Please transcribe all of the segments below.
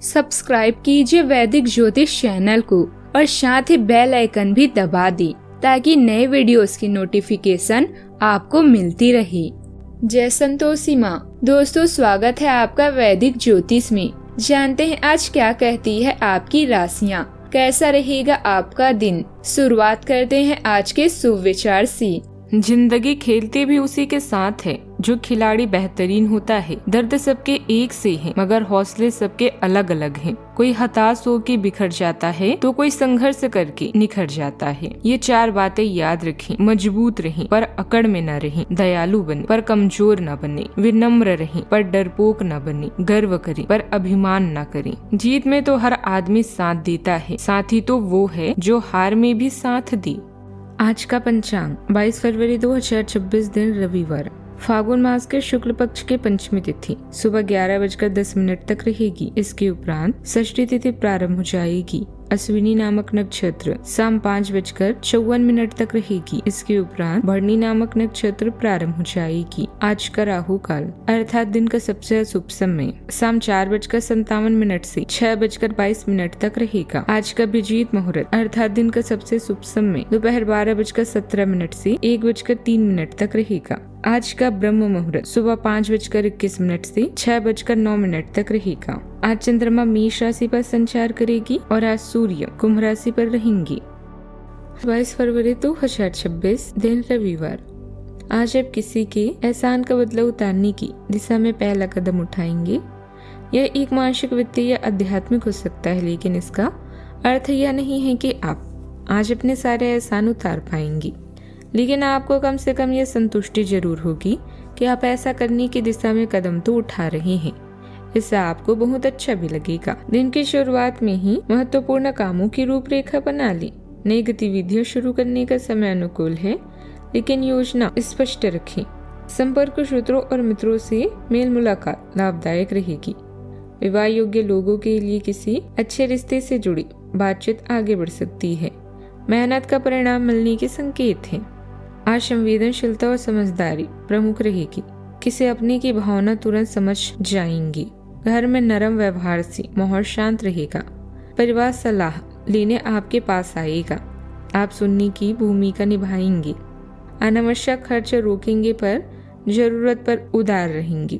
Subscribe कीजिए वैदिक ज्योतिष चैनल को और साथ ही बेल आइकन भी दबा दी ताकि नए वीडियोस की नोटिफिकेशन आपको मिलती रहे। जय संतोषी माँ। दोस्तों, स्वागत है आपका वैदिक ज्योतिष में। जानते हैं आज क्या कहती है आपकी राशियाँ, कैसा रहेगा आपका दिन। शुरुआत करते हैं आज के शुभ विचार से। जिंदगी खेलते भी उसी के साथ है जो खिलाड़ी बेहतरीन होता है। दर्द सबके एक से है मगर हौसले सबके अलग अलग हैं। कोई हताश होकर बिखर जाता है तो कोई संघर्ष करके निखर जाता है। ये 4 बातें याद रखें। मजबूत रहें पर अकड़ में न रहें। दयालु बने पर कमजोर न बने। विनम्र रहें पर डरपोक न बने। गर्व करें पर अभिमान न करें। जीत में तो हर आदमी साथ देता है, साथी तो वो है जो हार में भी साथ दे। आज का पंचांग 22 फरवरी 2026 दिन रविवार, फागुन मास के शुक्ल पक्ष के पंचमी तिथि सुबह 11:10 तक रहेगी। इसके उपरांत षष्ठी तिथि प्रारंभ हो जाएगी। अश्विनी नामक नक्षत्र शाम 5:54 तक रहेगी। इसके उपरांत भरणी नामक नक्षत्र प्रारंभ हो जाएगी। आज का राहु काल अर्थात दिन का सबसे अशुभ समय शाम 4:57 से 6:22 तक रहेगा। आज का अभिजीत मुहूर्त अर्थात दिन का सबसे शुभ समय दोपहर 12:17 से 1:03 तक रहेगा। आज का ब्रह्म मुहूर्त सुबह 5:21 से 6:09 तक रहेगा। आज चंद्रमा मेष राशि पर संचार करेगी और आज सूर्य कुंभ राशि पर रहेंगी। 22 फरवरी 2026 दिन रविवार। आज आप किसी के एहसान का बदला उतारने की दिशा में पहला कदम उठाएंगे। यह एक मानसिक, वित्तीय या आध्यात्मिक हो सकता है, लेकिन इसका अर्थ यह नहीं है कि आप आज अपने सारे एहसान उतार पाएंगे। लेकिन आपको कम से कम यह संतुष्टि जरूर होगी कि आप ऐसा करने की दिशा में कदम तो उठा रहे हैं। इससे आपको बहुत अच्छा भी लगेगा। दिन की शुरुआत में ही महत्वपूर्ण कामों की रूपरेखा बना ली। नई गतिविधियां शुरू करने का समय अनुकूल है, लेकिन योजना स्पष्ट रखें। संपर्क सूत्रों और मित्रों से मेल मुलाकात लाभदायक रहेगी। विवाह योग्य लोगों के लिए किसी अच्छे रिश्ते से जुड़ी बातचीत आगे बढ़ सकती है। मेहनत का परिणाम मिलने के संकेत हैं। आज संवेदनशीलता और समझदारी प्रमुख रहेगी। किसी अपने की भावना तुरंत समझ जाएंगी। घर में नरम व्यवहार से माहौल शांत रहेगा। परिवार सलाह लेने आपके पास आएगा। आप सुनने की भूमिका निभाएंगे। अनावश्यक खर्च रोकेंगे पर जरूरत पर उदार रहेंगी।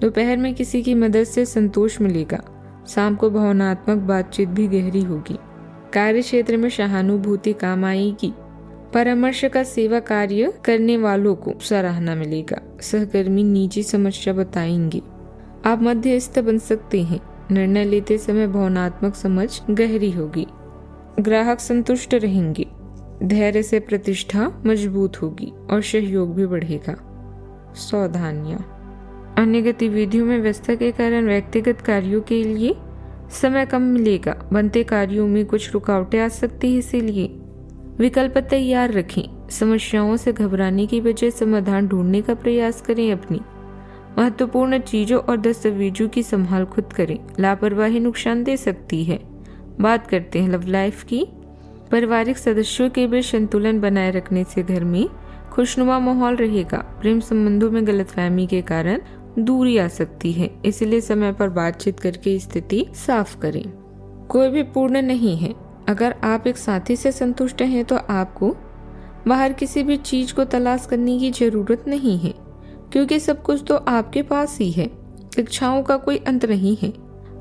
दोपहर में किसी की मदद से संतोष मिलेगा। शाम को भावनात्मक बातचीत भी गहरी होगी। कार्य क्षेत्र में सहानुभूति काम आएगी। परामर्श का सेवा कार्य करने वालों को सराहना मिलेगा। सहकर्मी निजी समस्या बताएंगे। आप मध्यस्थ बन सकते हैं। निर्णय लेते समय भावनात्मक समझ गहरी होगी। ग्राहक संतुष्ट रहेंगे। धैर्य से प्रतिष्ठा मजबूत होगी और सहयोग भी बढ़ेगा। सावधानियां। अन्य गतिविधियों में व्यस्तता के कारण व्यक्तिगत कार्यों के लिए समय कम मिलेगा। बनते कार्यों में कुछ रुकावटें आ सकती है, इसीलिए विकल्प तैयार रखें। समस्याओं से घबराने की बजाय समाधान ढूंढने का प्रयास करें। अपनी महत्वपूर्ण चीजों और दस्तावेजों की संभाल खुद करें। लापरवाही नुकसान दे सकती है। बात करते हैं लव लाइफ की। पारिवारिक सदस्यों के बीच संतुलन बनाए रखने से घर में खुशनुमा माहौल रहेगा। प्रेम संबंधों में गलतफहमी के कारण दूरी आ सकती है, इसलिए समय पर बातचीत करके स्थिति साफ करें। कोई भी पूर्ण नहीं है। अगर आप एक साथी से संतुष्ट हैं तो आपको बाहर किसी भी चीज को तलाश करने की जरूरत नहीं है, क्योंकि सब कुछ तो आपके पास ही है। इच्छाओं का कोई अंत नहीं है।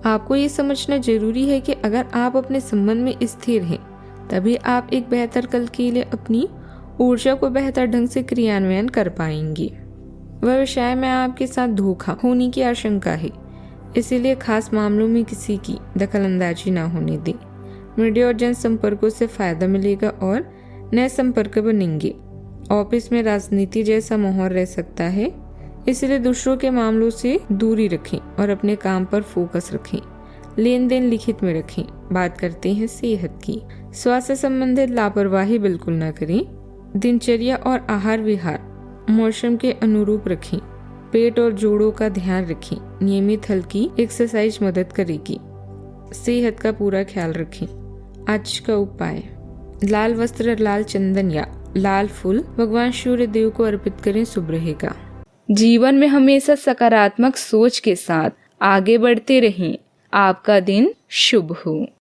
आपको ये समझना जरूरी है कि अगर आप अपने संबंध में स्थिर हैं, तभी आप एक बेहतर कल के लिए अपनी ऊर्जा को बेहतर ढंग से क्रियान्वयन कर पाएंगे। व्यवसाय में आपके साथ धोखा होने की आशंका है, इसीलिए खास मामलों में किसी की दखलंदाजी न होने दें। मीडिया और जन संपर्कों से फायदा मिलेगा और नए संपर्क बनेंगे। ऑफिस में राजनीति जैसा माहौल रह सकता है, इसलिए दूसरों के मामलों से दूरी रखें और अपने काम पर फोकस रखें। लेन देन लिखित में रखें। बात करते हैं सेहत की। स्वास्थ्य संबंधित लापरवाही बिल्कुल न करें। दिनचर्या और आहार विहार मौसम के अनुरूप रखें। पेट और जोड़ों का ध्यान रखें। नियमित हल्की एक्सरसाइज मदद करेगी। सेहत का पूरा ख्याल रखें। आज का उपाय, लाल वस्त्र, लाल चंदन या लाल फूल भगवान सूर्य देव को अर्पित करें, शुभ रहेगा। जीवन में हमेशा सकारात्मक सोच के साथ आगे बढ़ते रहें। आपका दिन शुभ हो।